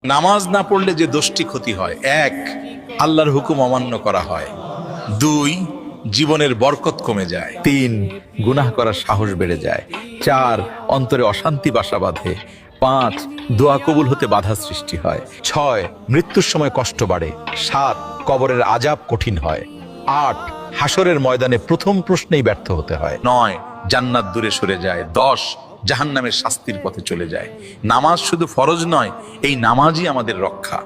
নামাজ না পড়লে যে দোষটি ক্ষতি হয়, এক, আল্লাহর হুকুম অমান্য করা হয়, দুই, জীবনের বরকত কমে যায়, তিন, গুনাহ করার সাহস বেড়ে যায়, চার, অন্তরে অশান্তি বাসা বাঁধে, পাঁচ, দোয়া কবুল হতে বাধা সৃষ্টি হয়, ছয়, মৃত্যুর সময় কষ্ট বাড়ে, সাত, কবরের আযাব কঠিন হয়, আট, হাসরের ময়দানে প্রথম প্রশ্নেই ব্যর্থ হতে হয়, নয়, জান্নাত দূরে সরে যায়, দশ, জাহান্নামের শাস্তির পথে চলে যায়। নামাজ শুধু ফরজ নয়, এই নামাজই আমাদের রক্ষা।